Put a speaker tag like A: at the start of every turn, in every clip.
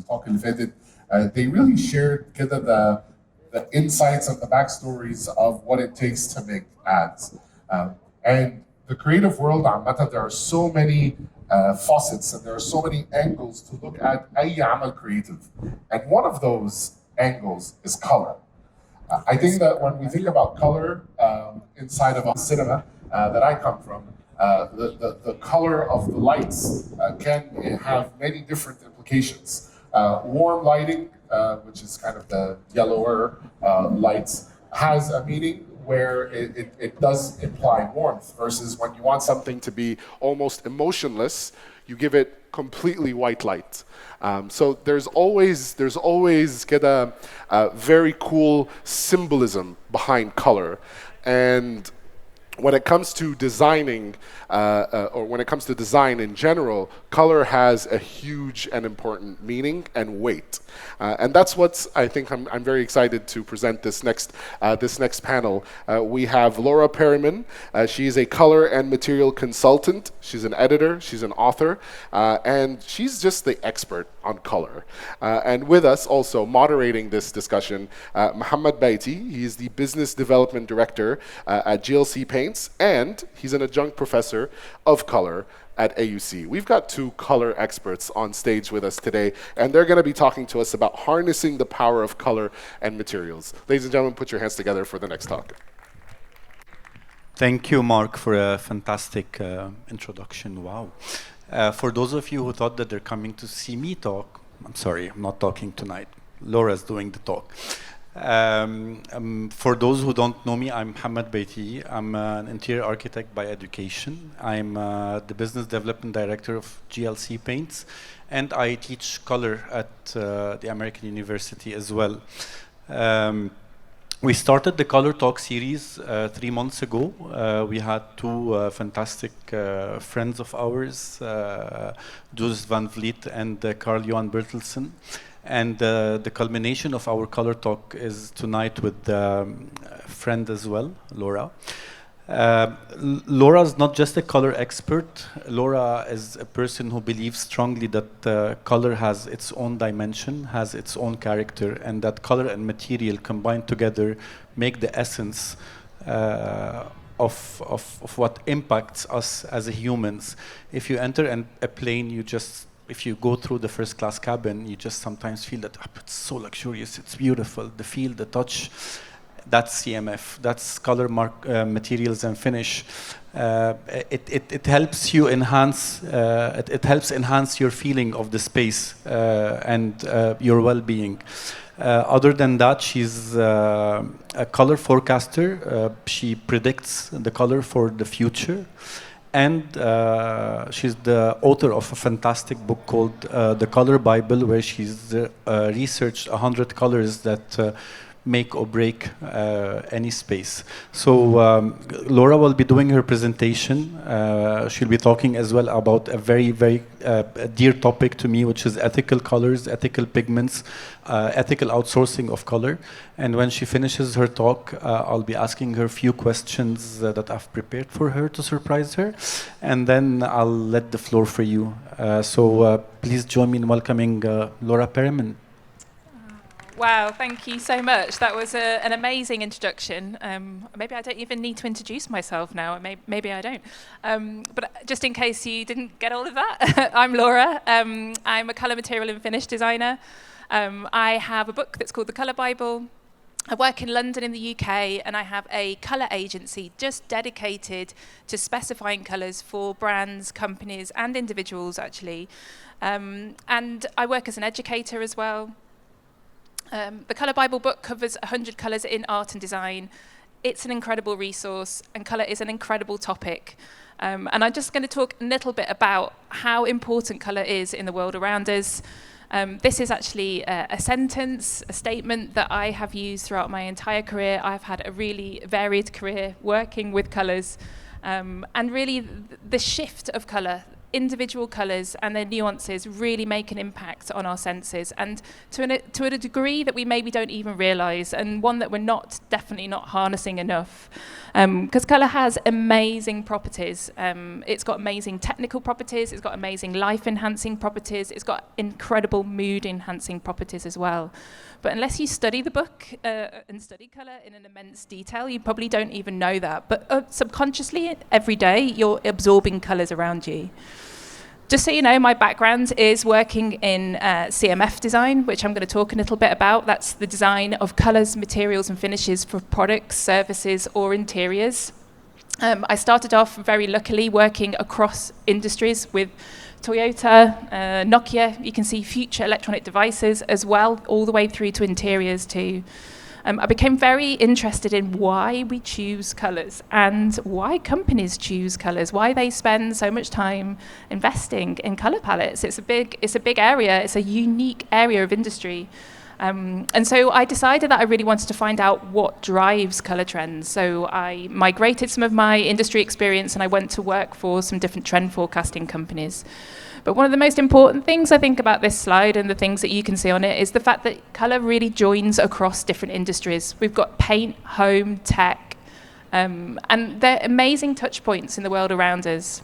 A: talk اللي فاتت, they really shared كده the insights and the backstories of what it takes to make ads. And the creative world, there are so many faucets and there are so many angles to look at أي عمل creative. And one of those angles is color. I think that when we think about color inside of a cinema that I come from, the color of the lights can have many different implications. Warm lighting, which is kind of the yellower lights, has a meaning where it does imply warmth, versus when you want something to be almost emotionless, you give it completely white light. So there's always get a very cool symbolism behind color. And when it comes to designing, or when it comes to design in general, color has a huge and important meaning and weight. And that's what I think I'm very excited to present this next panel. We have Laura Perryman. She's a color and material consultant. She's an editor, she's an author, and she's just the expert on color. And with us also moderating this discussion, Mohammed Baiti. He's the business development director at GLC Paints, and he's an adjunct professor of color at AUC. We've got two color experts on stage with us today, and they're going to be talking to us about harnessing the power of color and materials. Ladies and gentlemen, put your hands together for the next talk.
B: Thank you, Mark, for a fantastic introduction. Wow. For those of you who thought that they're coming to see me talk, I'm sorry, I'm not talking tonight. Laura's doing the talk. For those who don't know me, I'm Mohammed Baiti. I'm an interior architect by education. I'm the business development director of GLC Paints, and I teach color at the American University as well. We started the Color Talk series 3 months ago. We had two fantastic friends of ours, Joseph Van Vliet and Carl-Johan Bertelsen. And the culmination of our Color Talk is tonight with a friend as well, Laura. Laura is not just a color expert. Laura is a person who believes strongly that color has its own dimension, has its own character, and that color and material combined together make the essence of what impacts us as humans. If you enter a plane, if you go through the first class cabin, you just sometimes feel that it's so luxurious, it's beautiful, the feel, the touch. That's CMF, that's color, materials and finish. It helps you enhance, it helps enhance your feeling of the space and your well-being. Other than that, she's a color forecaster. She predicts the color for the future. And she's the author of a fantastic book called The Color Bible, where she's researched 100 colors that make or break any space. So Laura will be doing her presentation. She'll be talking as well about a very, very dear topic to me, which is ethical colors, ethical pigments, ethical outsourcing of color. And when she finishes her talk, I'll be asking her a few questions that I've prepared for her to surprise her. And then I'll let the floor for you. So please join me in welcoming Laura Perryman.
C: Wow, thank you so much. That was an amazing introduction. Maybe I don't even need to introduce myself now. Maybe I don't. But just in case you didn't get all of that, I'm Laura. I'm a colour, material and finish designer. I have a book that's called The Colour Bible. I work in London in the UK, and I have a colour agency just dedicated to specifying colours for brands, companies and individuals, actually. And I work as an educator as well. The Colour Bible book covers 100 colours in art and design. It's an incredible resource, and colour is an incredible topic. And I'm just going to talk a little bit about how important colour is in the world around us. This is actually a sentence, a statement that I have used throughout my entire career. I've had a really varied career working with colours. And really, the shift of colour, individual colours and their nuances really make an impact on our senses, and to a degree that we maybe don't even realise, and one that we're definitely not harnessing enough. Because colour has amazing properties. It's got amazing technical properties, it's got amazing life-enhancing properties, it's got incredible mood-enhancing properties as well. But unless you study the book and study colour in an immense detail, you probably don't even know that. But subconsciously, every day, you're absorbing colours around you. Just so you know, my background is working in CMF design, which I'm going to talk a little bit about. That's the design of colours, materials and finishes for products, services or interiors. I started off very luckily working across industries with Toyota, Nokia. You can see future electronic devices as well, all the way through to interiors too. I became very interested in why we choose colours and why companies choose colours, why they spend so much time investing in colour palettes. It's a big area, it's a unique area of industry. And so I decided that I really wanted to find out what drives colour trends. So I migrated some of my industry experience and I went to work for some different trend forecasting companies. But one of the most important things I think about this slide and the things that you can see on it is the fact that colour really joins across different industries. We've got paint, home, tech, and they're amazing touch points in the world around us.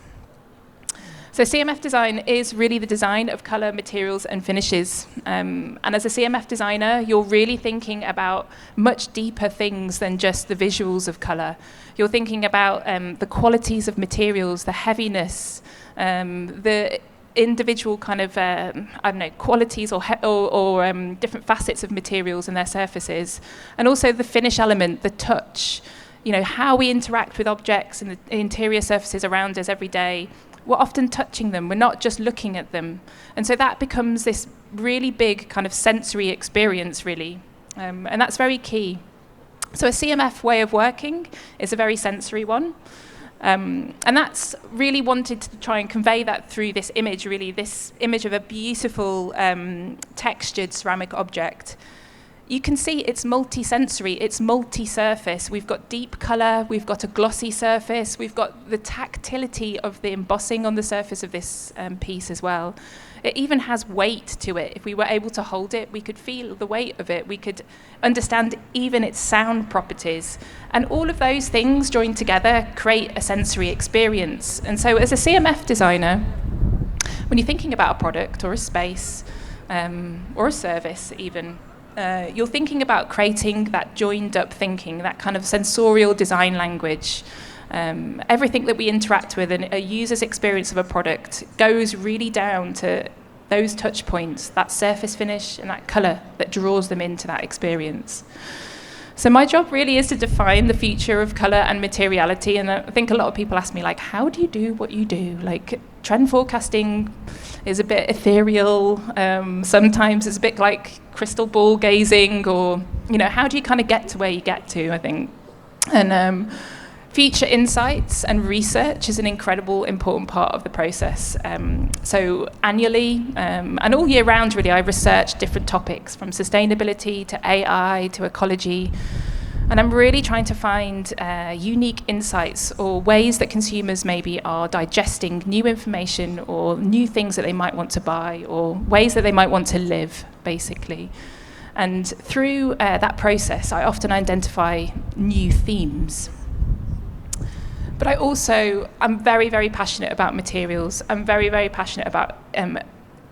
C: So CMF design is really the design of colour, materials and finishes. And as a CMF designer, you're really thinking about much deeper things than just the visuals of colour. You're thinking about the qualities of materials, the heaviness, the individual kind of, qualities or different facets of materials and their surfaces. And also the finish element, the touch, how we interact with objects and the interior surfaces around us every day. We're often touching them, we're not just looking at them. And so that becomes this really big kind of sensory experience, really. And that's very key. So a CMF way of working is a very sensory one. And that's really wanted to try and convey that through this image, really, this image of a beautiful textured ceramic object. You can see it's multi-sensory, it's multi-surface. We've got deep colour, we've got a glossy surface, we've got the tactility of the embossing on the surface of this piece as well. It even has weight to it. If we were able to hold it, we could feel the weight of it. We could understand even its sound properties. And all of those things joined together create a sensory experience. And so as a CMF designer, when you're thinking about a product or a space or a service even, you're thinking about creating that joined up thinking, that kind of sensorial design language. Everything that we interact with and a user's experience of a product goes really down to those touch points, that surface finish and that colour that draws them into that experience. So my job really is to define the future of colour and materiality, and I think a lot of people ask me, like, how do you do what you do? Like, trend forecasting is a bit ethereal, sometimes it's a bit like crystal ball gazing, or, how do you kind of get to where you get to, I think. And future insights and research is an incredible, important part of the process. So annually, and all year round really, I research different topics from sustainability to AI to ecology. And I'm really trying to find unique insights or ways that consumers maybe are digesting new information or new things that they might want to buy or ways that they might want to live, basically. And through that process, I often identify new themes. But I'm very, very passionate about materials. I'm very, very passionate about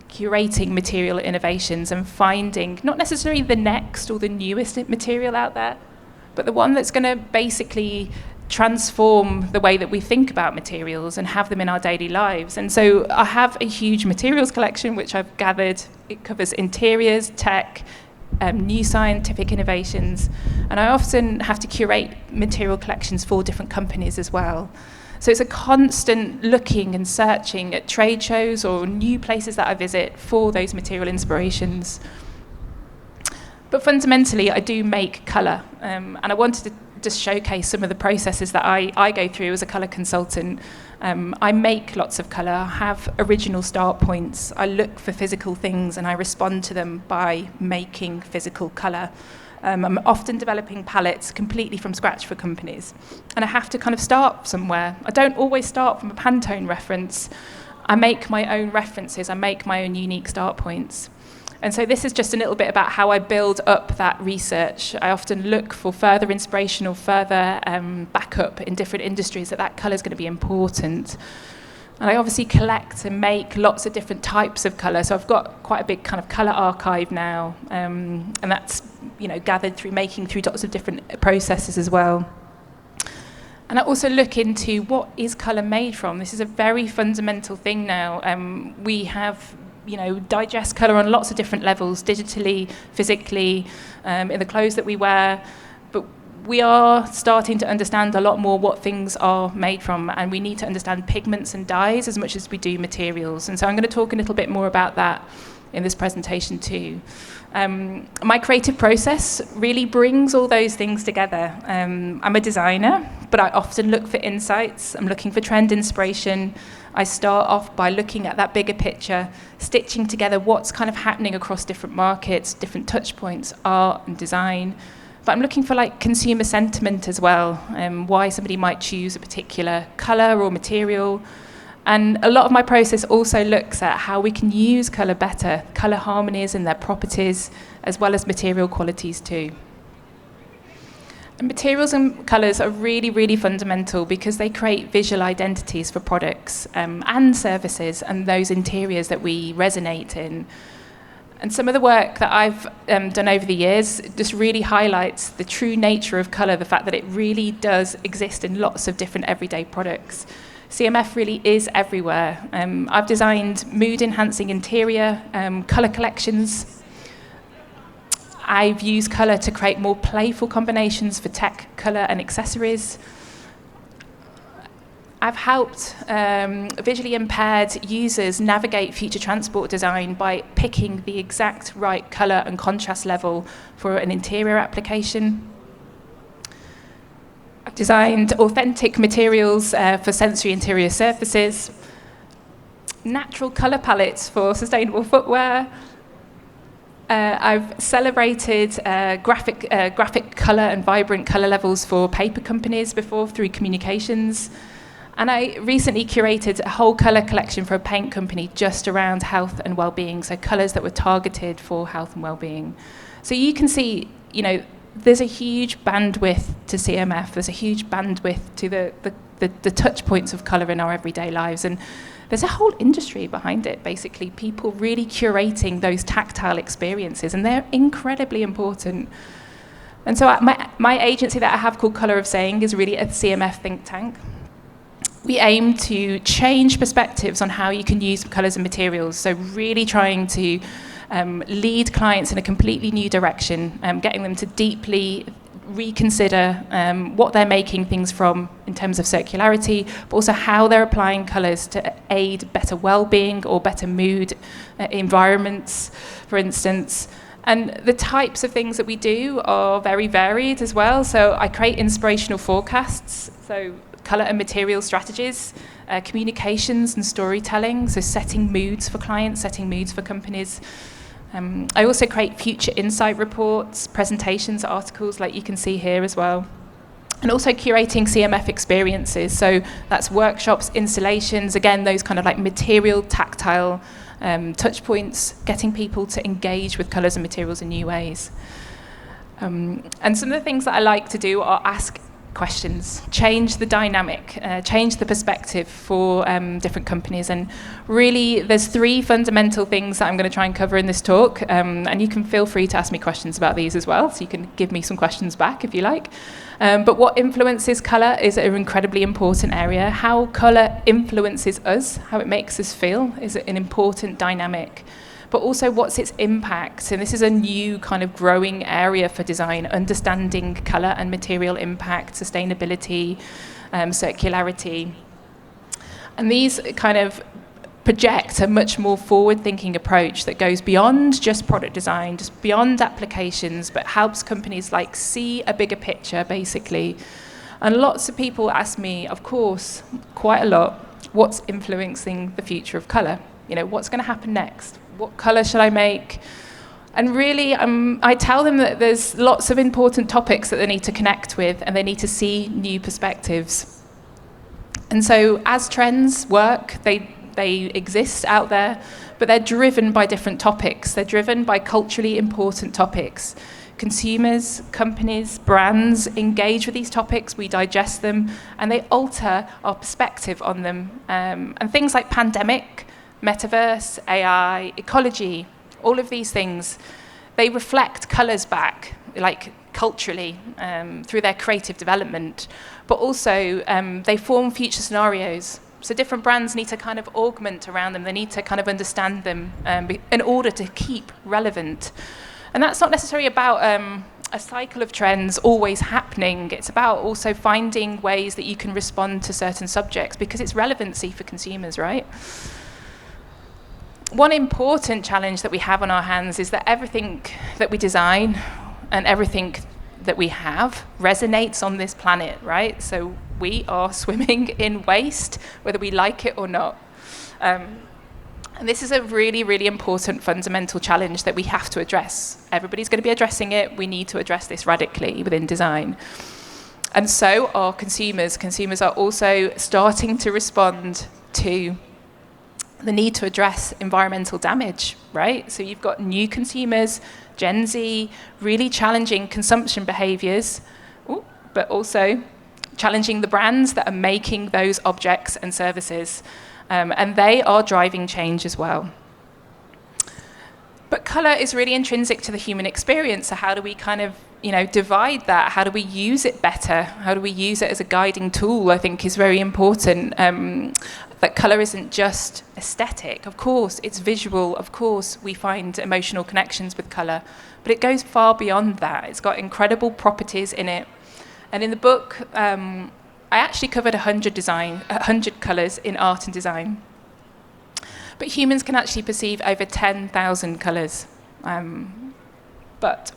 C: curating material innovations and finding not necessarily the next or the newest material out there, but the one that's going to basically transform the way that we think about materials and have them in our daily lives. And so I have a huge materials collection, which I've gathered. It covers interiors, tech, new scientific innovations, and I often have to curate material collections for different companies as well. So it's a constant looking and searching at trade shows or new places that I visit for those material inspirations. But fundamentally, I do make colour, and I wanted to just showcase some of the processes that I go through as a colour consultant. I make lots of colour, I have original start points, I look for physical things and I respond to them by making physical colour. I'm often developing palettes completely from scratch for companies, and I have to kind of start somewhere. I don't always start from a Pantone reference. I make my own references, I make my own unique start points. And so this is just a little bit about how I build up that research. I often look for further inspiration or further backup in different industries that colour is going to be important. And I obviously collect and make lots of different types of colour. So I've got quite a big kind of colour archive now, and that's gathered through making through lots of different processes as well. And I also look into what is colour made from. This is a very fundamental thing now. We have digest colour on lots of different levels, digitally, physically, in the clothes that we wear. But we are starting to understand a lot more what things are made from, and we need to understand pigments and dyes as much as we do materials. And so I'm going to talk a little bit more about that in this presentation too. My creative process really brings all those things together. I'm a designer, but I often look for insights. I'm looking for trend inspiration. I start off by looking at that bigger picture, stitching together what's kind of happening across different markets, different touch points, art and design. But I'm looking for consumer sentiment as well, why somebody might choose a particular colour or material. And a lot of my process also looks at how we can use colour better, colour harmonies and their properties, as well as material qualities too. And materials and colours are really, really fundamental because they create visual identities for products and services and those interiors that we resonate in. And some of the work that I've done over the years just really highlights the true nature of colour, the fact that it really does exist in lots of different everyday products. CMF really is everywhere. I've designed mood-enhancing interior, colour collections. I've used colour to create more playful combinations for tech, colour and accessories. I've helped visually impaired users navigate future transport design by picking the exact right colour and contrast level for an interior application. I've designed authentic materials for sensory interior surfaces, natural colour palettes for sustainable footwear. I've celebrated graphic colour and vibrant colour levels for paper companies before through communications. And I recently curated a whole colour collection for a paint company just around health and well-being, so colours that were targeted for health and well-being. So you can see, there's a huge bandwidth to CMF, there's a huge bandwidth to the touch points of colour in our everyday lives, and there's a whole industry behind it, basically, people really curating those tactile experiences, and they're incredibly important. And so my agency that I have called Colour of Saying is really a CMF think tank. We aim to change perspectives on how you can use colours and materials, so really trying to lead clients in a completely new direction, getting them to deeply reconsider what they're making things from in terms of circularity, but also how they're applying colours to aid better well-being or better mood environments, for instance. And the types of things that we do are very varied as well. So I create inspirational forecasts, so colour and material strategies, communications and storytelling, so setting moods for clients, setting moods for companies. I also create future insight reports, presentations, articles like you can see here as well. And also curating CMF experiences, so that's workshops, installations, again, those kind of material, tactile touch points, getting people to engage with colours and materials in new ways. And some of the things that I like to do are ask questions, change the dynamic, change the perspective for different companies. And really, there's three fundamental things that I'm going to try and cover in this talk. And you can feel free to ask me questions about these as well, so you can give me some questions back if you like. But what influences colour is an incredibly important area. How colour influences us, how it makes us feel, is an important dynamic. But also what's its impact? And this is a new kind of growing area for design, understanding colour and material impact, sustainability, circularity. And these kind of project a much more forward-thinking approach that goes beyond just product design, just beyond applications, but helps companies see a bigger picture, basically. And lots of people ask me, of course, quite a lot, what's influencing the future of colour? What's going to happen next? What colour should I make? And really, I tell them that there's lots of important topics that they need to connect with, and they need to see new perspectives. And so as trends work, they exist out there, but they're driven by different topics. They're driven by culturally important topics. Consumers, companies, brands engage with these topics, we digest them, and they alter our perspective on them. And things like pandemic, metaverse, AI, ecology, all of these things, they reflect colours back, like culturally, through their creative development, but also they form future scenarios. So different brands need to kind of augment around them, they need to kind of understand them in order to keep relevant. And that's not necessarily about a cycle of trends always happening. It's about also finding ways that you can respond to certain subjects because it's relevancy for consumers, right? One important challenge that we have on our hands is that everything that we design and everything that we have resonates on this planet, right? So we are swimming in waste, whether we like it or not. And this is a really, really important fundamental challenge that we have to address. Everybody's going to be addressing it. We need to address this radically within design. And so are consumers. Consumers are also starting to respond to the need to address environmental damage, right? So you've got new consumers, Gen Z, really challenging consumption behaviors, but also challenging the brands that are making those objects and services. And they are driving change as well. But colour is really intrinsic to the human experience. So how do we kind of, divide that? How do we use it better? How do we use it as a guiding tool? I think is very important. That colour isn't just aesthetic. Of course, it's visual. Of course, we find emotional connections with colour. But it goes far beyond that. It's got incredible properties in it. And in the book, I actually covered 100 colours in art and design. But humans can actually perceive over 10,000 colours. But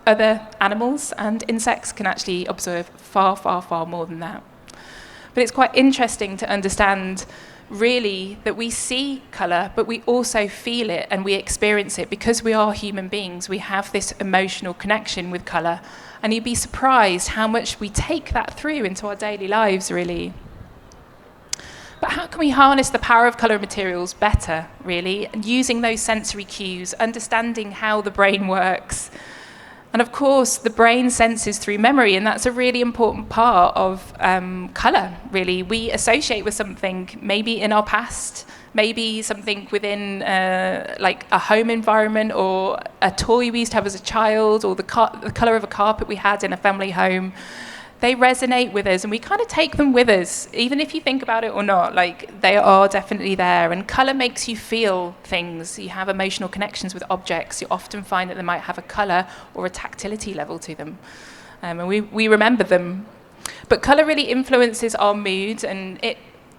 C: other animals and insects can actually observe far, far, far more than that. But it's quite interesting to understand, really, that we see colour, but we also feel it and we experience it. Because we are human beings, we have this emotional connection with colour. And you'd be surprised how much we take that through into our daily lives, really. But how can we harness the power of colour materials better, really? And using those sensory cues, understanding how the brain works. And of course, the brain senses through memory, and that's a really important part of colour, really. We associate with something maybe in our past, maybe something within like a home environment or a toy we used to have as a child, or the colour of a carpet we had in a family home. They resonate with us and we kind of take them with us, even if you think about it or not. Like, they are definitely there, and colour makes you feel things. You have emotional connections with objects. You often find that they might have a colour or a tactility level to them, and we remember them. But colour really influences our mood, and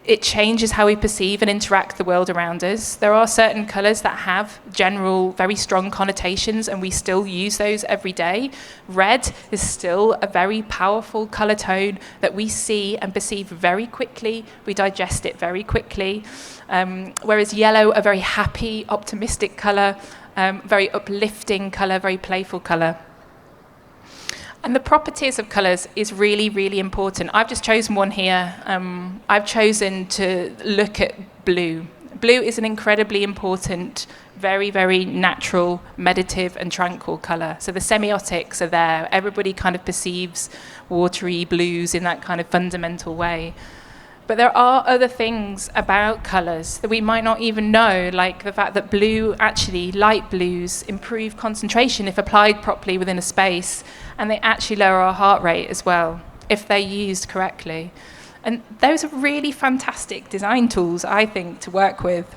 C: it changes how we perceive and interact with the world around us. There are certain colours that have general, very strong connotations, and we still use those every day. Red is still a very powerful colour tone that we see and perceive very quickly. We digest it very quickly. Whereas yellow, a very happy, optimistic colour, very uplifting colour, very playful colour. And the properties of colours is really, really important. I've just chosen one here. I've chosen to look at blue. Blue is an incredibly important, very, very natural, meditative and tranquil colour. So the semiotics are there. Everybody kind of perceives watery blues in that kind of fundamental way. But there are other things about colours that we might not even know, like the fact that blue, actually, light blues, improve concentration if applied properly within a space, and they actually lower our heart rate as well, if they're used correctly. And those are really fantastic design tools, I think, to work with.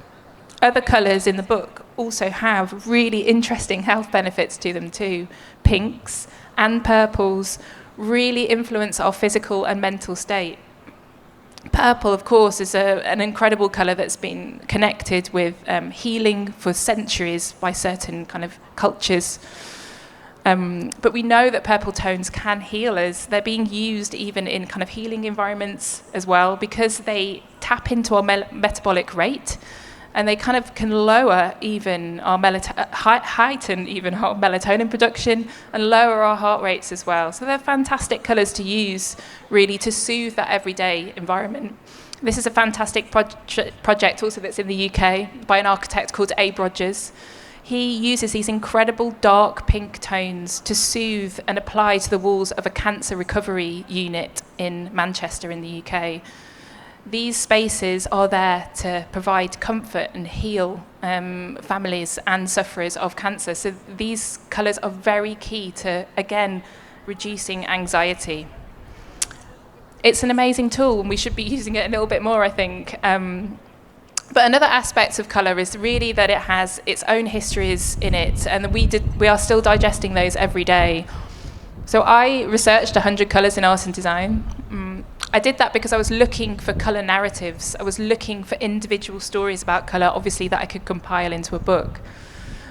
C: Other colours in the book also have really interesting health benefits to them too. Pinks and purples really influence our physical and mental state. Purple, of course, is an incredible colour that's been connected with healing for centuries by certain kind of cultures. But we know that purple tones can heal us. They're being used even in kind of healing environments as well, because they tap into our metabolic rate, and they kind of can lower even our heighten even our melatonin production and lower our heart rates as well. So they're fantastic colours to use, really, to soothe that everyday environment. This is a fantastic project also that's in the UK by an architect called Abe Rogers. He uses these incredible dark pink tones to soothe and apply to the walls of a cancer recovery unit in Manchester in the UK. These spaces are there to provide comfort and heal families and sufferers of cancer. So these colours are very key to, again, reducing anxiety. It's an amazing tool, and we should be using it a little bit more, I think. But another aspect of colour is really that it has its own histories in it, and we are still digesting those every day. So I researched 100 colours in art and design. I did that because I was looking for colour narratives. I was looking for individual stories about colour, obviously, that I could compile into a book.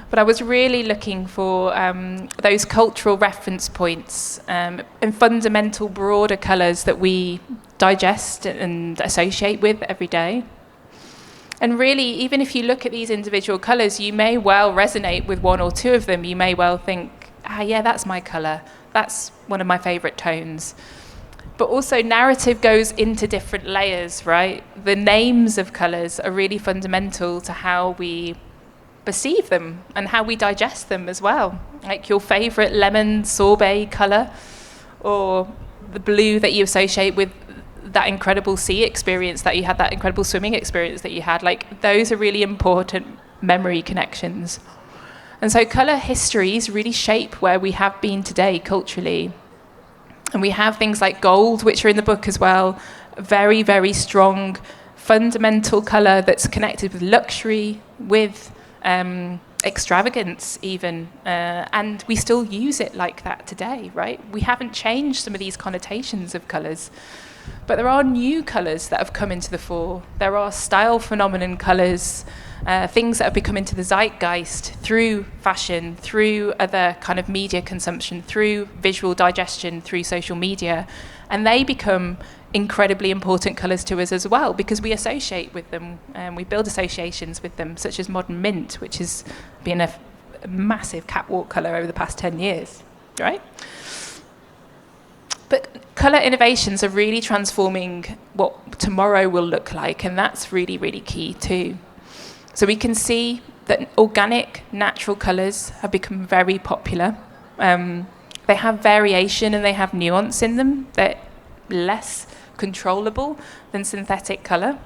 C: But I was really looking for those cultural reference points and fundamental broader colours that we digest and associate with every day. And really, even if you look at these individual colours, you may well resonate with one or two of them. You may well think, yeah, that's my colour. That's one of my favourite tones. But also narrative goes into different layers, right? The names of colours are really fundamental to how we perceive them and how we digest them as well. Like your favourite lemon sorbet colour, or the blue that you associate with that incredible sea experience that you had, that incredible swimming experience that you had. Like, those are really important memory connections. And so colour histories really shape where we have been today culturally. And we have things like gold, which are in the book as well, very, very strong, fundamental colour that's connected with luxury, with extravagance even, and we still use it like that today, right? We haven't changed some of these connotations of colours, but there are new colours that have come into the fore. There are style phenomenon colours, things that have become into the zeitgeist through fashion, through other kind of media consumption, through visual digestion, through social media, and they become incredibly important colours to us as well, because we associate with them and we build associations with them, such as modern mint, which has been a massive catwalk colour over the past 10 years, right? But colour innovations are really transforming what tomorrow will look like, and that's really, really key too. So we can see that organic, natural colours have become very popular. They have variation and they have nuance in them. They're less controllable than synthetic colour.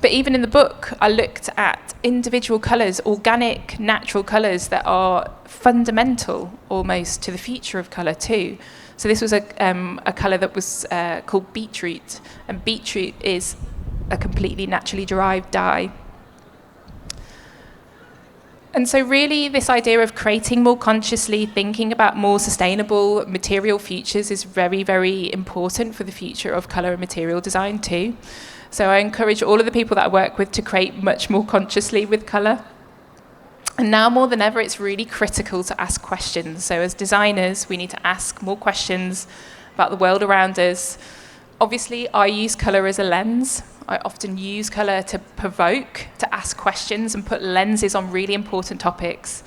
C: But even in the book, I looked at individual colours, organic, natural colours that are fundamental almost to the future of colour too. So this was a colour that was called beetroot, and beetroot is a completely naturally derived dye. And so really this idea of creating more consciously, thinking about more sustainable material futures is very, very important for the future of colour and material design too. So I encourage all of the people that I work with to create much more consciously with colour. And now more than ever, it's really critical to ask questions. So as designers, we need to ask more questions about the world around us. Obviously, I use colour as a lens. I often use colour to provoke, to ask questions and put lenses on really important topics.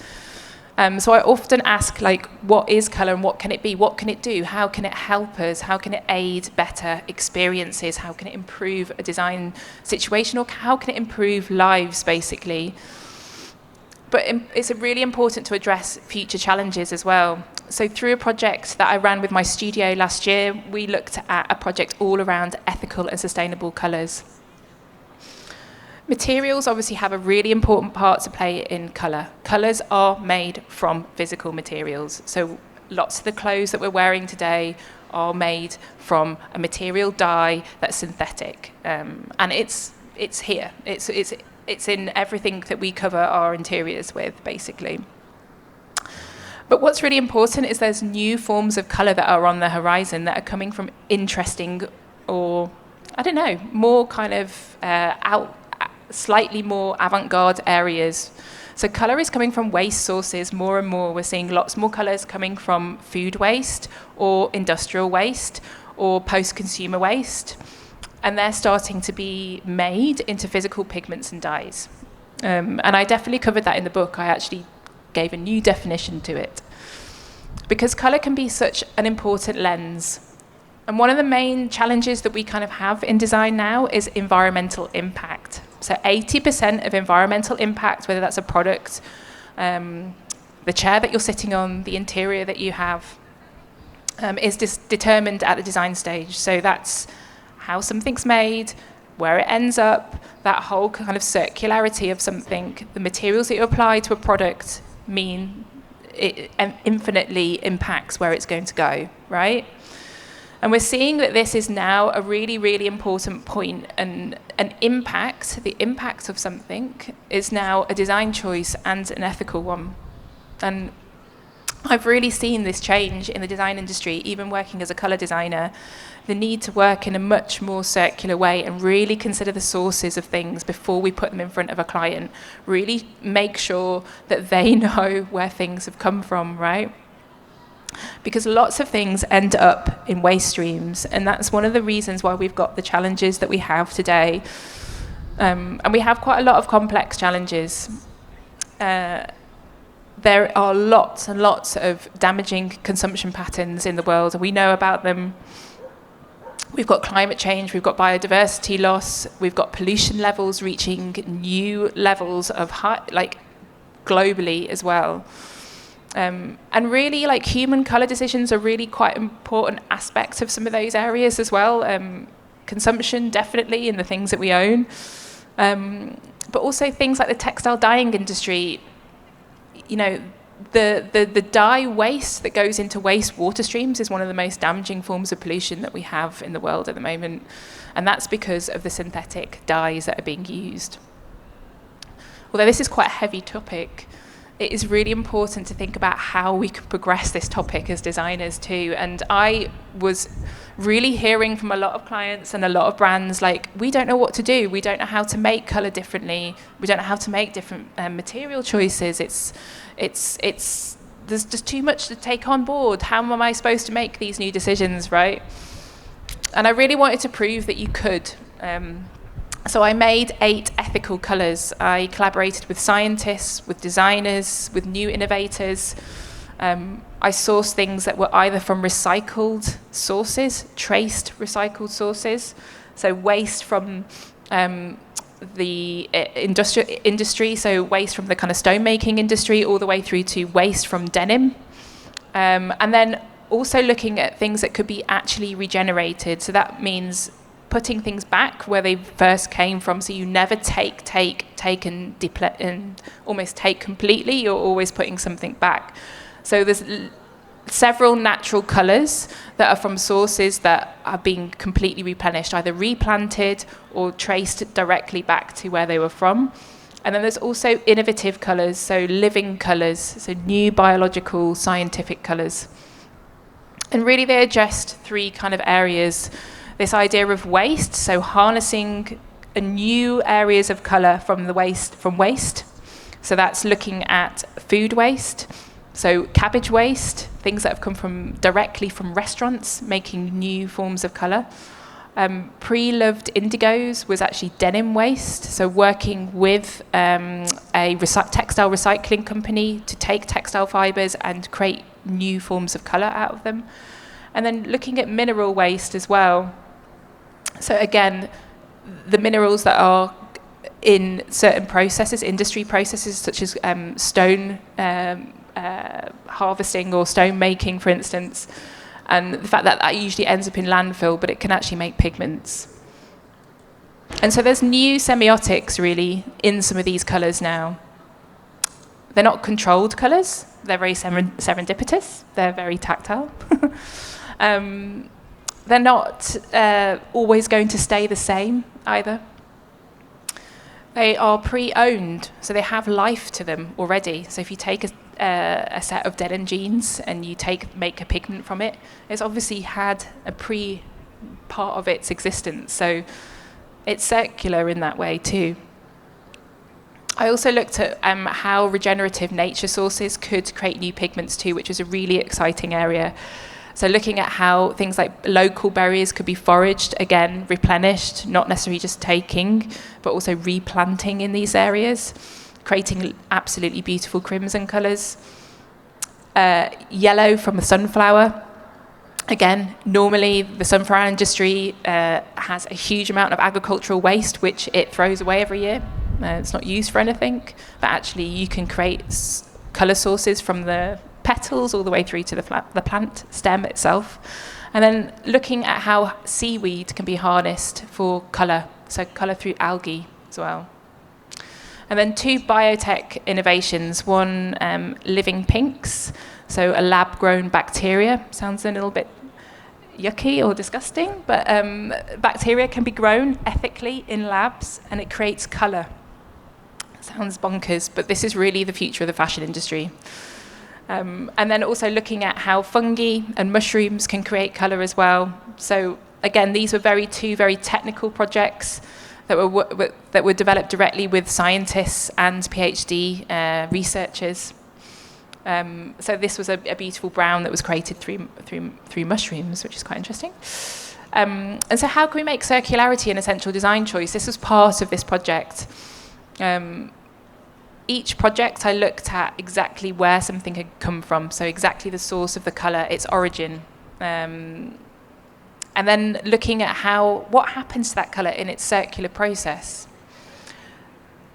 C: So I often ask, like, what is colour and what can it be? What can it do? How can it help us? How can it aid better experiences? How can it improve a design situation? Or how can it improve lives, basically? But it's really important to address future challenges as well. So through a project that I ran with my studio last year, we looked at a project all around ethical and sustainable colours. Materials obviously have a really important part to play in colour. Colours are made from physical materials. So lots of the clothes that we're wearing today are made from a material dye that's synthetic. And it's here. It's in everything that we cover our interiors with, basically. But what's really important is there's new forms of colour that are on the horizon that are coming from interesting, or, I don't know, more kind of slightly more avant-garde areas. So colour is coming from waste sources more and more. We're seeing lots more colours coming from food waste or industrial waste or post-consumer waste. And they're starting to be made into physical pigments and dyes. And I definitely covered that in the book. I actually gave a new definition to it. Because colour can be such an important lens. And one of the main challenges that we kind of have in design now is environmental impact. So 80% of environmental impact, whether that's a product, the chair that you're sitting on, the interior that you have, is determined at the design stage. So that's how something's made, where it ends up, that whole kind of circularity of something. The materials that you apply to a product mean it infinitely impacts where it's going to go, right? And we're seeing that this is now a really, really important point, and an impact, the impact of something, is now a design choice and an ethical one. And I've really seen this change in the design industry, even working as a colour designer, the need to work in a much more circular way and really consider the sources of things before we put them in front of a client, really make sure that they know where things have come from, right? Because lots of things end up in waste streams, and that's one of the reasons why we've got the challenges that we have today. And we have quite a lot of complex challenges. There are lots and lots of damaging consumption patterns in the world, and we know about them. We've got climate change, we've got biodiversity loss, we've got pollution levels reaching new levels of high, like globally as well. And really, like, human colour decisions are really quite important aspects of some of those areas as well. Consumption, definitely, in the things that we own. But also things like the textile dyeing industry. You know, the dye waste that goes into waste water streams is one of the most damaging forms of pollution that we have in the world at the moment. And that's because of the synthetic dyes that are being used. Although this is quite a heavy topic, it is really important to think about how we can progress this topic as designers too. And I was really hearing from a lot of clients and a lot of brands, like, we don't know what to do. We don't know how to make colour differently. We don't know how to make different material choices. There's just too much to take on board. How am I supposed to make these new decisions, right? And I really wanted to prove that you could. So I made 8 ethical colours. I collaborated with scientists, with designers, with new innovators. I sourced things that were either from recycled sources, traced recycled sources, so waste from the industry, so waste from the kind of stone making industry, all the way through to waste from denim. And then also looking at things that could be actually regenerated. So that means putting things back where they first came from, so you never take and almost take completely. You're always putting something back. So there's several natural colours that are from sources that are being completely replenished, either replanted or traced directly back to where they were from. And then there's also innovative colours, so living colours, so new biological, scientific colours. And really they are just 3 kind of areas. This idea of waste, so harnessing a new areas of colour from waste. So that's looking at food waste, so cabbage waste, things that have come directly from restaurants, making new forms of colour. Pre-loved indigos was actually denim waste, so working with a textile recycling company to take textile fibres and create new forms of colour out of them. And then looking at mineral waste as well. So again, the minerals that are in certain processes, industry processes, such as stone harvesting or stone making, for instance, and the fact that that usually ends up in landfill, but it can actually make pigments. And so there's new semiotics, really, in some of these colours now. They're not controlled colours. They're very serendipitous. They're very tactile. They're not always going to stay the same either. They are pre-owned, so they have life to them already. So if you take a set of denim jeans and you make a pigment from it, it's obviously had a part of its existence. So it's circular in that way too. I also looked at how regenerative nature sources could create new pigments too, which is a really exciting area. So looking at how things like local berries could be foraged, again, replenished, not necessarily just taking, but also replanting in these areas, creating absolutely beautiful crimson colours. Yellow from a sunflower. Again, normally the sunflower industry has a huge amount of agricultural waste, which it throws away every year. It's not used for anything, but actually you can create colour sources from the petals all the way through to the plant stem itself. And then looking at how seaweed can be harnessed for colour, so colour through algae as well. And then 2 biotech innovations, one living pinks, so a lab-grown bacteria. Sounds a little bit yucky or disgusting, but bacteria can be grown ethically in labs and it creates colour. Sounds bonkers, but this is really the future of the fashion industry. And then also looking at how fungi and mushrooms can create colour as well. So again, these were 2 very technical projects that were developed directly with scientists and PhD researchers. So this was a beautiful brown that was created through mushrooms, which is quite interesting. And so how can we make circularity an essential design choice? This was part of this project. Each project I looked at exactly where something had come from, so exactly the source of the colour, its origin. And then looking at what happens to that colour in its circular process.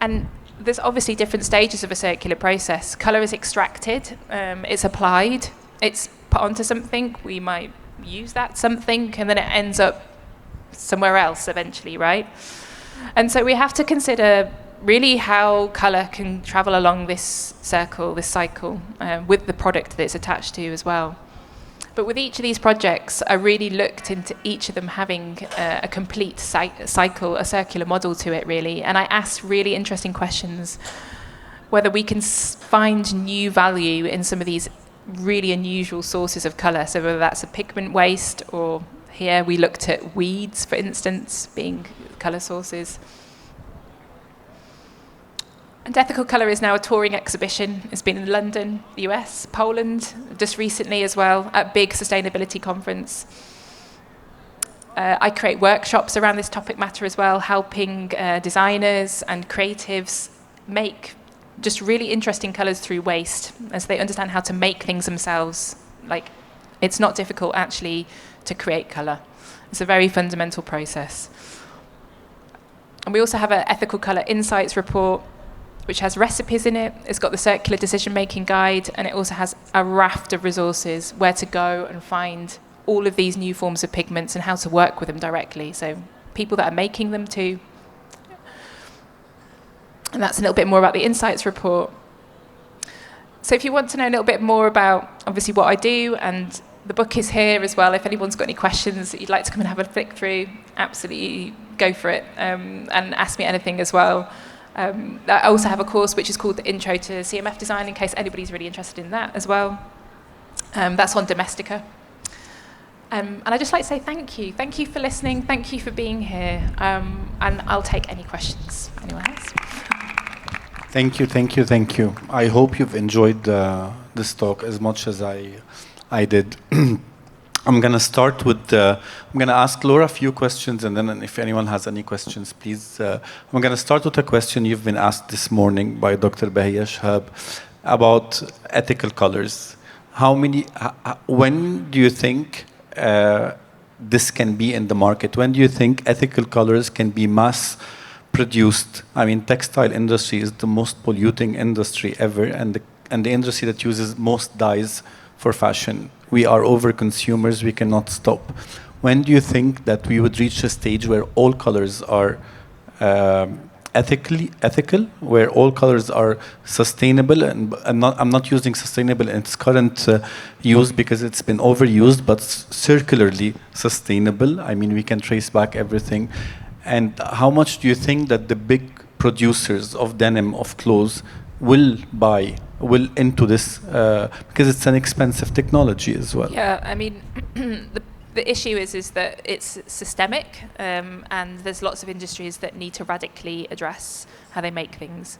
C: And there's obviously different stages of a circular process. Colour is extracted, it's applied, it's put onto something, we might use that something, and then it ends up somewhere else eventually, right? And so we have to consider really how colour can travel along this circle, this cycle, with the product that it's attached to as well. But with each of these projects, I really looked into each of them having a complete cycle, a circular model to it, really. And I asked really interesting questions, whether we can find new value in some of these really unusual sources of colour. So whether that's a pigment waste, or here we looked at weeds, for instance, being colour sources. And Ethical Colour is now a touring exhibition. It's been in London, the US, Poland, just recently as well, at a big sustainability conference. I create workshops around this topic matter as well, helping designers and creatives make just really interesting colours through waste, as they understand how to make things themselves. Like, it's not difficult actually to create colour. It's a very fundamental process. And we also have an Ethical Colour Insights report, which has recipes in it. It's got the circular decision-making guide, and it also has a raft of resources where to go and find all of these new forms of pigments and how to work with them directly. So people that are making them too. And that's a little bit more about the Insights report. So if you want to know a little bit more about, obviously, what I do, and the book is here as well. If anyone's got any questions that you'd like to come and have a flick through, absolutely go for it, and ask me anything as well. I also have a course which is called the Intro to CMF Design, in case anybody's really interested in that as well. That's on Domestika. And I'd just like to say thank you. Thank you for listening. Thank you for being here. And I'll take any questions. Anyone else?
B: Thank you. I hope you've enjoyed this talk as much as I did. I'm going to start with, I'm going to ask Laura a few questions, and then if anyone has any questions, please. I'm going to start with a question you've been asked this morning by Dr. Bahia Shahab about ethical colors. When do you think this can be in the market? When do you think ethical colors can be mass produced? I mean, textile industry is the most polluting industry ever, and the industry that uses most dyes for fashion. We are over consumers, we cannot stop. When do you think that we would reach a stage where all colors are ethical, where all colors are sustainable? And I'm not using sustainable in its current use because it's been overused, but circularly sustainable. I mean, we can trace back everything. And how much do you think that the big producers of denim, of clothes, will into this, because it's an expensive technology as well?
C: Yeah, I mean, the issue is that it's systemic, and there's lots of industries that need to radically address how they make things.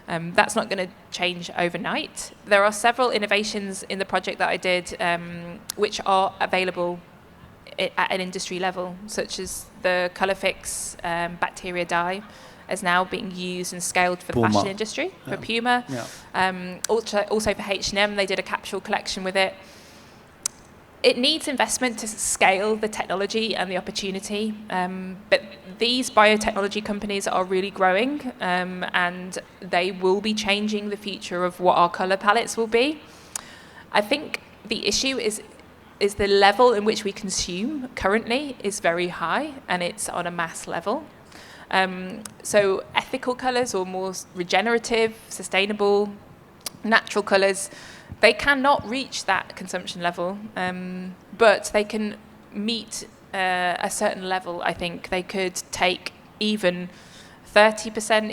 C: That's not going to change overnight. There are several innovations in the project that I did which are available at an industry level, such as the Colorfix bacteria dye is now being used and scaled for the fashion industry, for Puma. Yeah. Also for H&M, they did a capsule collection with it. it needs investment to scale the technology and the opportunity, but these biotechnology companies are really growing, and they will be changing the future of what our color palettes will be. I think the issue is the level in which we consume currently is very high, and it's on a mass level. So ethical colors, or more regenerative, sustainable, natural colors, they cannot reach that consumption level, but they can meet a certain level. I think they could take even 30%,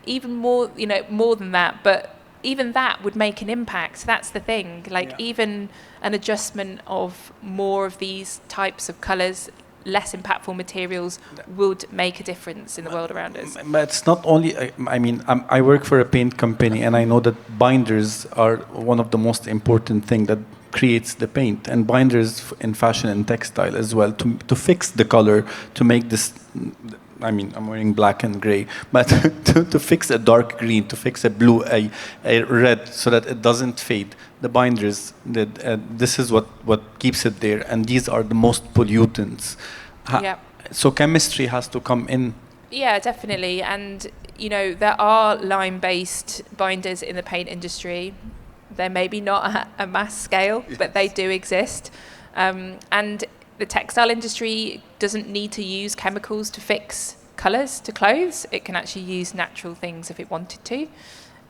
C: even more, more than that. But even that would make an impact. That's the thing. Even an adjustment of more of these types of colors, less impactful materials, would make a difference in the world around us.
B: But it's not only, I work for a paint company, and I know that binders are one of the most important things that creates the paint, and binders in fashion and textile as well, to fix the color, to make this, I'm wearing black and gray, but to fix a dark green, to fix a blue, a red, so that it doesn't fade. The binders, this is what keeps it there, and these are the most pollutants. So chemistry has to come in.
C: Yeah, definitely. And, there are lime-based binders in the paint industry. They're maybe not at a mass scale, but they do exist. And the textile industry doesn't need to use chemicals to fix colours to clothes. It can actually use natural things if it wanted to.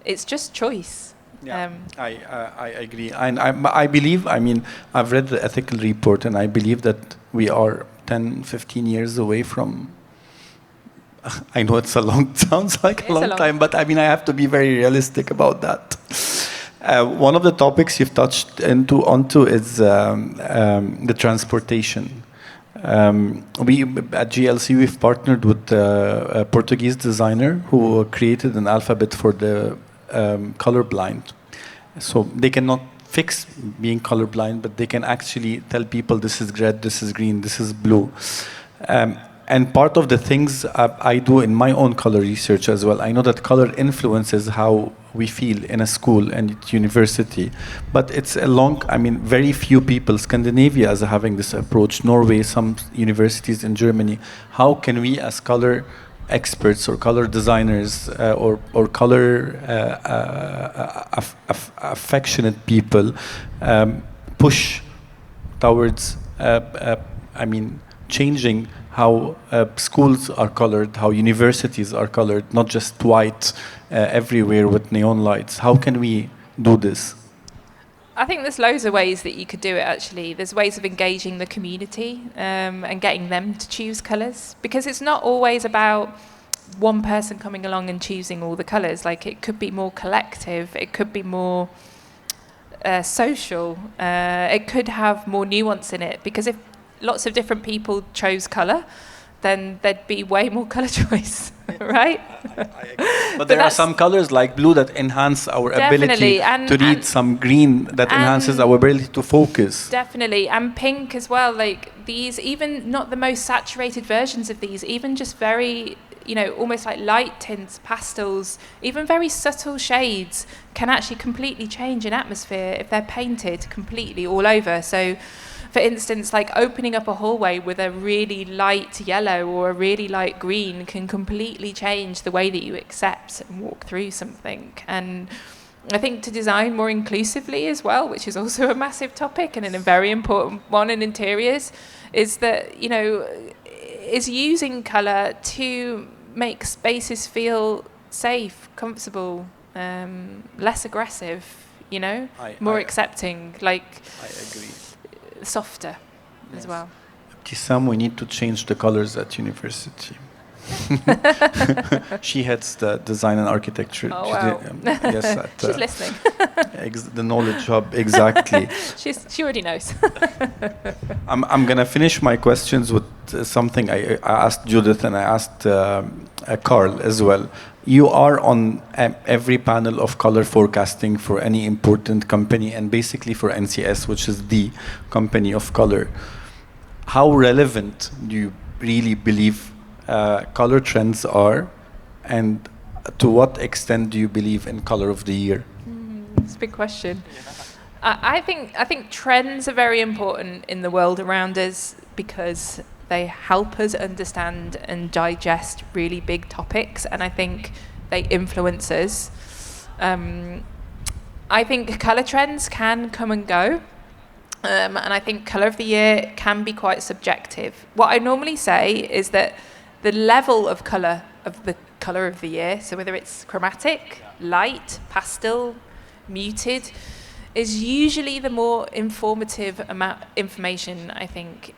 C: It's just choice.
B: Yeah, I agree. And I believe, I've read the ethical report, and I believe that we are 10, 15 years away from, I know it's sounds like a long time, but I have to be very realistic about that. One of the topics you've touched onto is the transportation. We at GLC, we've partnered with a Portuguese designer who created an alphabet for the colorblind. So they cannot fix being colorblind, but they can actually tell people this is red, this is green, this is blue. And part of the things I do in my own color research as well, I know that color influences how we feel in a school and at university. But it's very few people, Scandinavia is having this approach, Norway, some universities in Germany. How can we as color experts or color designers or color affectionate people push towards, changing how schools are colored, how universities are colored, not just white everywhere with neon lights? How can we do this?
C: I think there's loads of ways that you could do it, actually. There's ways of engaging the community and getting them to choose colours. Because it's not always about one person coming along and choosing all the colours. It could be more collective. It could be more social. It could have more nuance in it. Because if lots of different people chose colour, then there'd be way more colour choice, right?
B: I agree. But there are some colours like blue that enhance our ability to read, some green that enhances our ability to focus.
C: Definitely, and pink as well. These, even not the most saturated versions of these, even just very, almost like light tints, pastels, even very subtle shades can actually completely change an atmosphere if they're painted completely all over. So, for instance, opening up a hallway with a really light yellow or a really light green can completely change the way that you accept and walk through something. And I think to design more inclusively as well, which is also a massive topic and a very important one in interiors, is that, is using colour to make spaces feel safe, comfortable, less aggressive, more accepting.
B: I agree.
C: Softer as well.
B: Tissam, we need to change the colors at university. She heads the design and architecture.
C: Oh, wow.
B: Yes,
C: she's listening.
B: The knowledge hub, exactly.
C: She already knows.
B: I'm going to finish my questions with something I asked Judith and I asked Carl as well. You are on every panel of color forecasting for any important company and basically for NCS, which is the company of color. How relevant do you really believe color trends are, and to what extent do you believe in color of the year?
C: It's a big question. I think trends are very important in the world around us because they help us understand and digest really big topics, and I think they influence us. I think colour trends can come and go, and I think colour of the year can be quite subjective. What I normally say is that the level of colour of the colour of the year, so whether it's chromatic, light, pastel, muted, is usually the more informative amount information, I think.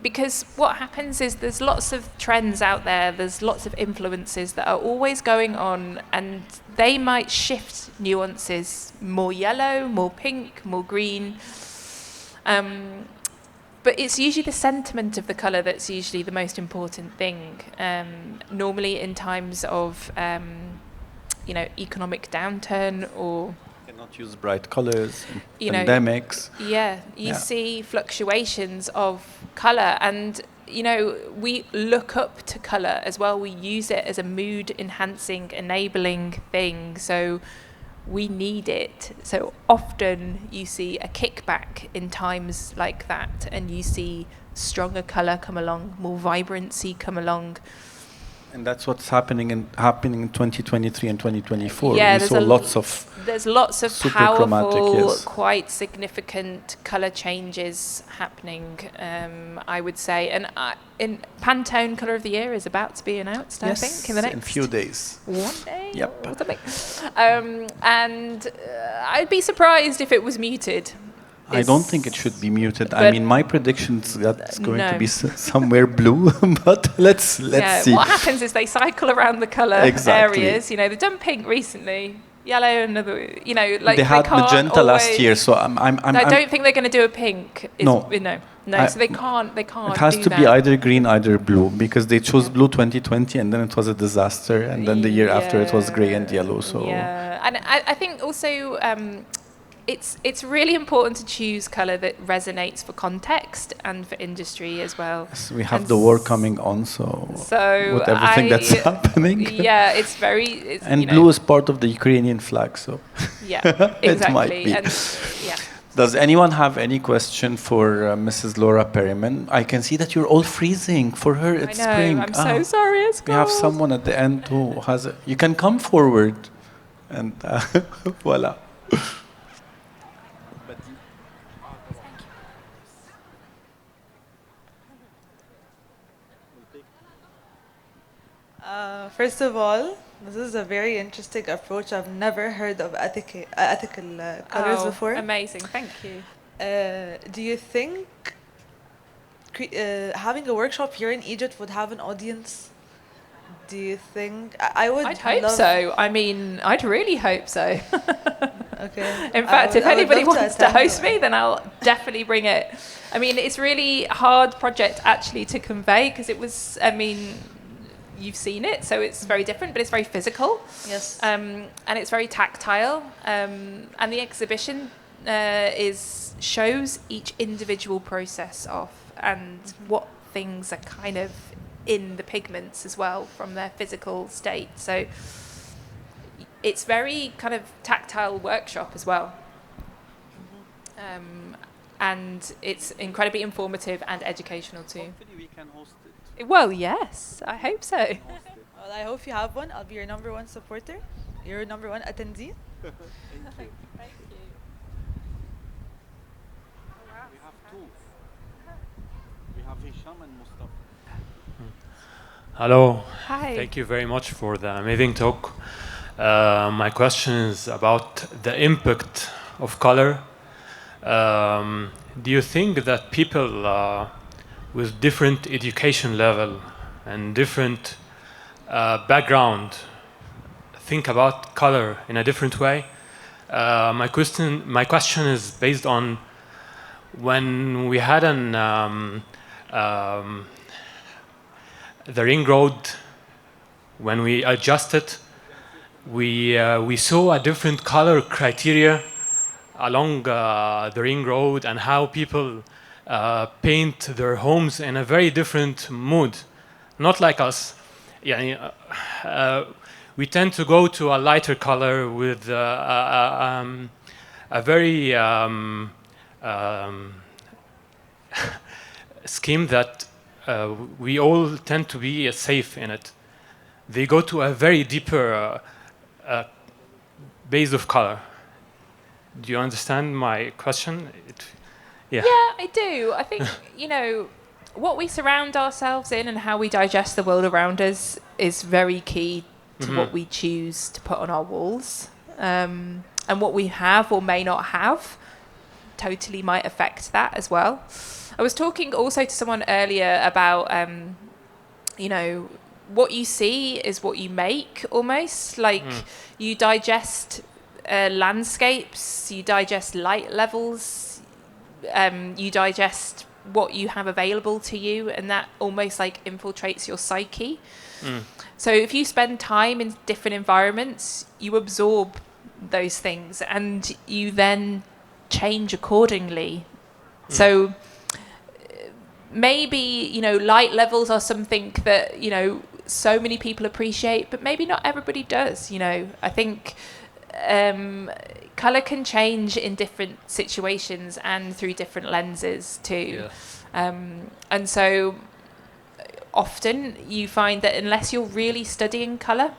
C: Because what happens is there's lots of trends out there, there's lots of influences that are always going on, and they might shift nuances, more yellow, more pink, more green. But it's usually the sentiment of the colour that's usually the most important thing. Normally in times of, economic downturn or
B: Cannot use bright colors,
C: You know,
B: pandemics.
C: you see fluctuations of colour, and we look up to colour as well. We use it as a mood enhancing, enabling thing, so we need it. So often you see a kickback in times like that, and you see stronger colour come along, more vibrancy come along.
B: And that's what's happening in 2023 and 2024.
C: Yeah,
B: we saw lots of
C: there's lots of
B: super
C: powerful,
B: chromatic, yes.
C: quite significant colour changes happening, I would say. And in Pantone Colour of the Year is about to be announced, I think, in the next
B: few days.
C: one day
B: Yep.
C: or something. And I'd be surprised if it was muted.
B: I don't think it should be muted. I
C: but-
B: mean, my predictions that's going to
C: No.
B: be somewhere blue, but let's see.
C: What happens is they cycle around the colour
B: Exactly.
C: areas. They've done pink recently, yellow, another. Like
B: they had
C: can't
B: magenta last
C: always-
B: year, so I'm
C: I don't think they're going to do a pink.
B: No.
C: No. So they can't. They can't.
B: it has
C: do
B: to be
C: that.
B: either green, either blue, because they chose blue 2020, and then it was a disaster, and then the year after it was grey and yellow. So
C: Yeah, and I think also it's really important to choose colour that resonates for context and for industry as well.
B: yes, we have
C: And
B: the war coming on, so
C: So
B: with everything that's happening.
C: Yeah, it's
B: And blue is part of the Ukrainian flag, so
C: Yeah,
B: it
C: exactly.
B: might be.
C: And, yeah.
B: Does anyone have any question for Mrs. Laura Perryman? I can see that you're all freezing. For her, it's
C: I know.
B: spring.
C: I'm so sorry. It's
B: We have
C: cold.
B: someone at the end who has. You can come forward, and voila.
D: First of all, this is a very interesting approach. I've never heard of ethical colors before.
C: Amazing. Thank you.
D: Do you think having a workshop here in Egypt would have an audience? Do you think I would?
C: I'd hope
D: love-
C: so. I mean, I'd really hope so.
D: Okay.
C: In fact, if
D: I would
C: anybody
D: love
C: wants to
D: attend
C: host me, then I'll definitely bring it. I mean, it's really hard project actually to convey because it was. I mean, you've seen it, so it's very different, but it's very physical.
D: Yes.
C: And it's very tactile. And the exhibition shows each individual process off and what things are kind of in the pigments as well from their physical state. So it's very kind of tactile workshop as well. And it's incredibly informative and educational too.
B: Hopefully we can host it.
C: Well, yes, I hope so.
D: Well, I hope you have one. I'll be your number one supporter, your number one attendee.
C: Thank you.
B: We have two. We have Hisham and Mustafa.
E: Hello.
C: Hi.
E: Thank you very much for the amazing talk. My question is about the impact of color. Do you think that people with different education level and different background think about color in a different way? My question is based on when we had the ring road, when we adjusted, we saw a different color criteria along the ring road and how people paint their homes in a very different mood, not like us. We tend to go to a lighter color with a very scheme that we all tend to be safe in it. They go to a very deeper base of color. Do you understand my question? Yeah.
C: Yeah, I do. I think, what we surround ourselves in and how we digest the world around us is very key to what we choose to put on our walls. And what we have or may not have totally might affect that as well. I was talking also to someone earlier about, what you see is what you make almost. Like you digest landscapes, you digest light levels, you digest what you have available to you, and that almost like infiltrates your psyche. So if you spend time in different environments, you absorb those things and you then change accordingly. So maybe, light levels are something that, so many people appreciate, but maybe not everybody does. I think color can change in different situations and through different lenses too. And so often you find that unless you're really studying color,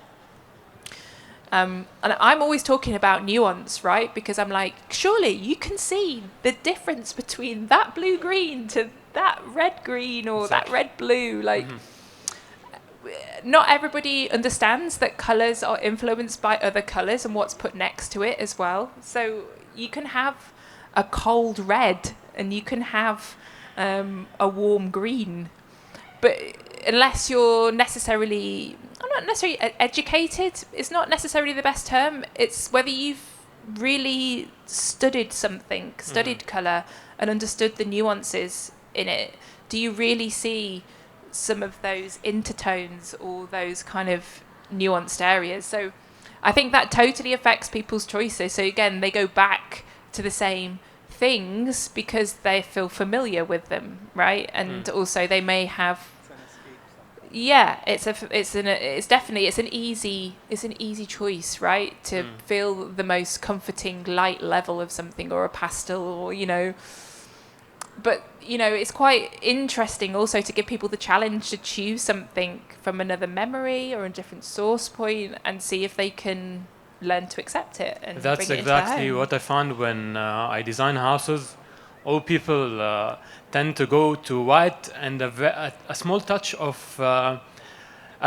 C: and I'm always talking about nuance, right? Because I'm like, surely you can see the difference between that blue-green to that red-green or that red-blue. Like, not everybody understands that colors are influenced by other colors and what's put next to it as well. So you can have a cold red and you can have a warm green, but unless you're not necessarily educated, it's not necessarily the best term. It's whether you've really studied something, studied color and understood the nuances in it. Do you really see some of those intertones or those kind of nuanced areas? So I think that totally affects people's choices. So again, they go back to the same things because they feel familiar with them, right? And also they may have it's an easy choice, right? To feel the most comforting light level of something or a pastel or but it's quite interesting also to give people the challenge to choose something from another memory or a different source point and see if they can learn to accept it and
E: that's
C: bring it into their
E: exactly
C: home.
E: what I found when I design houses. All people tend to go to white and a small touch of a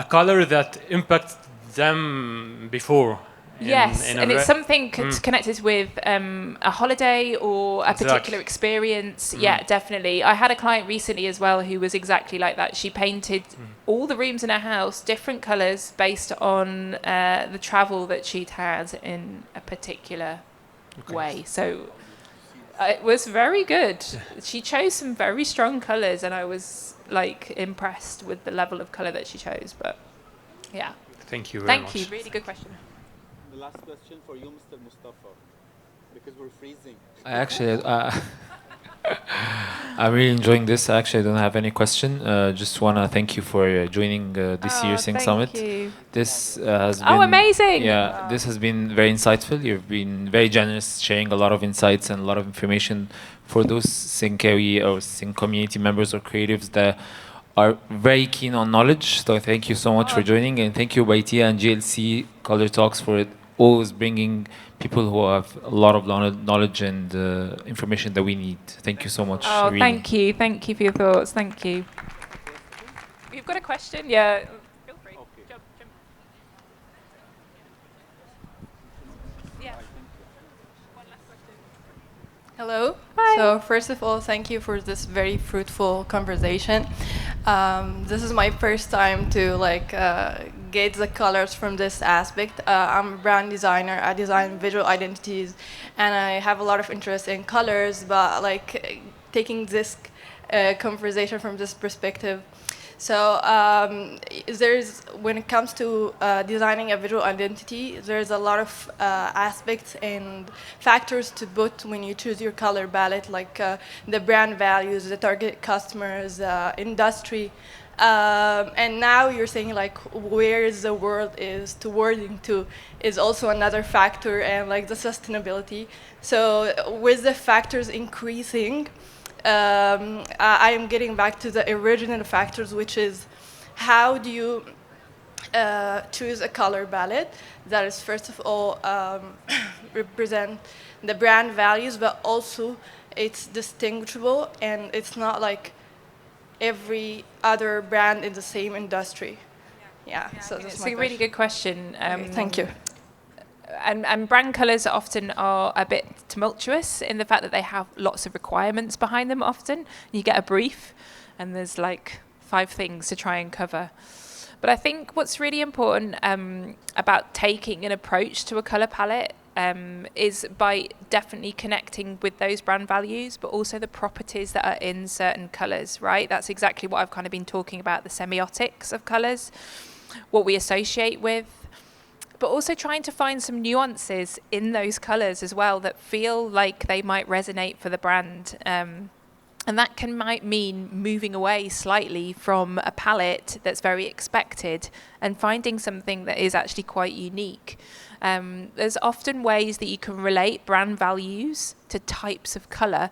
E: color that impacts them before.
C: It's something connected with a holiday or a particular experience. Yeah, definitely. I had a client recently as well who was exactly like that. She painted all the rooms in her house different colours based on the travel that she'd had in a particular way. So it was very good. She chose some very strong colours and I was like impressed with the level of colour that she chose. But yeah.
E: Thank you very much.
C: Thank you. Really good question.
F: The last question for you, Mr. Mustafa, because we're freezing.
G: I'm really enjoying this. Actually, I don't have any question. Just want to thank you for joining this year's Sync Summit.
C: You.
G: This has been...
C: Oh, amazing!
G: Yeah, this has been very insightful. You've been very generous, sharing a lot of insights and a lot of information for those Syncawi or Sync community members or creatives that are very keen on knowledge. So thank you so much for joining, and thank you Baitia and GLC Color Talks for always bringing people who have a lot of knowledge and information that we need. Thank you so much.
C: Oh,
G: really.
C: thank you for your thoughts. Thank you. You've got a question? Yeah. Feel free.
F: Okay.
C: Jump. Yeah. One last question.
H: Hello.
C: Hi.
H: So first of all, thank you for this very fruitful conversation. This is my first time to gauge the colors from this aspect. I'm a brand designer. I design visual identities, and I have a lot of interest in colors. But taking this conversation from this perspective. So when it comes to designing a visual identity, there's a lot of aspects and factors to put when you choose your color palette, like the brand values, the target customers, industry, And now you're saying like where the world is towarding to is also another factor, and like the sustainability. So with the factors increasing, I am getting back to the original factors, which is how do you choose a color palette that is first of all represent the brand values, but also it's distinguishable and it's not like every other brand in the same industry. Yeah, so that's
C: It's
H: my
C: a really good question.
H: Okay, thank you.
C: And brand colours often are a bit tumultuous in the fact that they have lots of requirements behind them often. You get a brief and there's like 5 things to try and cover. But I think what's really important about taking an approach to a colour palette is by definitely connecting with those brand values, but also the properties that are in certain colours, right? That's exactly what I've kind of been talking about, the semiotics of colours, what we associate with, but also trying to find some nuances in those colours as well that feel like they might resonate for the brand. And that might mean moving away slightly from a palette that's very expected and finding something that is actually quite unique. There's often ways that you can relate brand values to types of colour.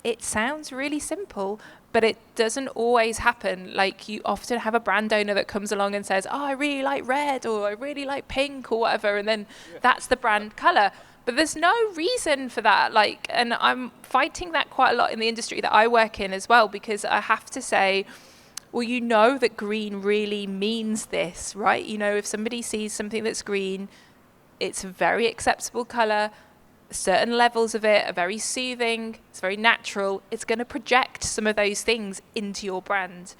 C: It sounds really simple, but it doesn't always happen. Like you often have a brand owner that comes along and says, oh, I really like red, or I really like pink, or whatever, and then that's the brand colour. But there's no reason for that. Like, and I'm fighting that quite a lot in the industry that I work in as well, because I have to say, well, you know that green really means this, right? You know, if somebody sees something that's green, it's a very acceptable colour. Certain levels of it are very soothing. It's very natural. It's going to project some of those things into your brand.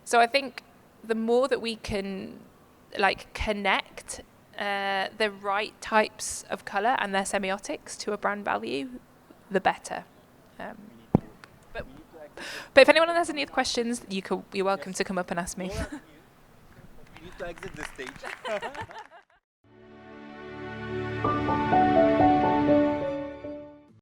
C: So I think the more that we can like connect the right types of colour and their semiotics to a brand value, the better. But if anyone has any other questions, you're welcome to come up and ask me.
F: We need to exit the stage.